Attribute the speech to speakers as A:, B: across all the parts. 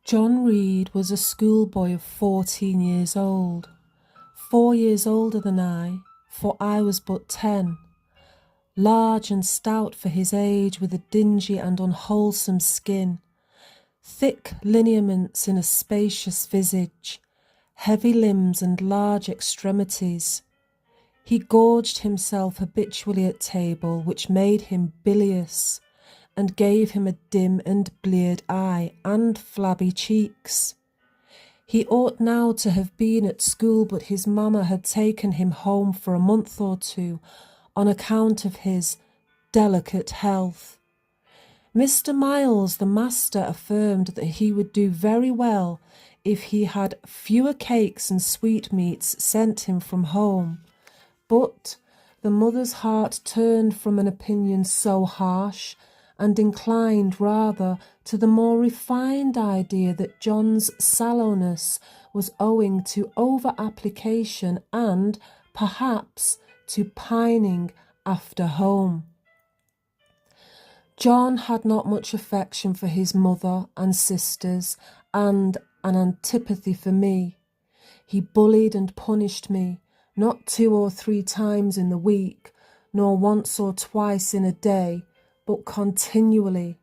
A: John Reed was a schoolboy of 14 years old, 4 years older than I, for I was but 10. Large and stout for his age, with a dingy and unwholesome skin, thick lineaments in a spacious visage, heavy limbs and large extremities. He gorged himself habitually at table, which made him bilious, and gave him a dim and bleared eye and flabby cheeks. He ought now to have been at school, but his mamma had taken him home for a month or two on account of his delicate health. Mr. Miles, the master, affirmed that he would do very well if he had fewer cakes and sweetmeats sent him from home, but the mother's heart turned from an opinion so harsh and inclined rather to the more refined idea that John's sallowness was owing to over-application and, perhaps, to pining after home. John had not much affection for his mother and sisters and an antipathy for me. He bullied and punished me, not 2 or 3 times in the week, nor once or twice in a day, but continually.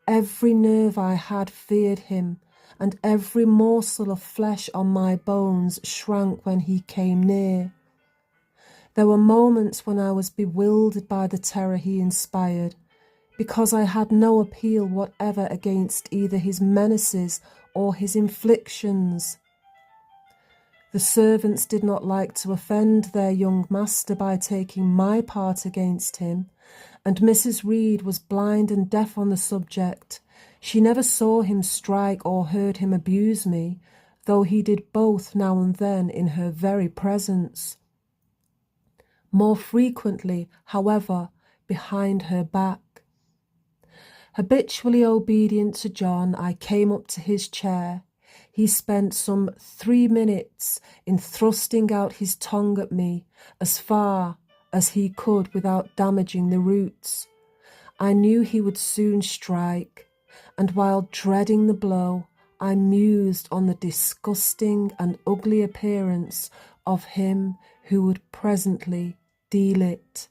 A: Every nerve I had feared him, and every morsel of flesh on my bones shrank when he came near. There were moments when I was bewildered by the terror he inspired, because I had no appeal whatever against either his menaces or his inflictions. The servants did not like to offend their young master by taking my part against him, and Mrs. Reed was blind and deaf on the subject. She never saw him strike or heard him abuse me, though he did both now and then in her very presence. More frequently, however, behind her back. Habitually obedient to John, I came up to his chair. He spent some 3 minutes in thrusting out his tongue at me as far as he could without damaging the roots. I knew he would soon strike, and while dreading the blow, I mused on the disgusting and ugly appearance of him who would presently deal it.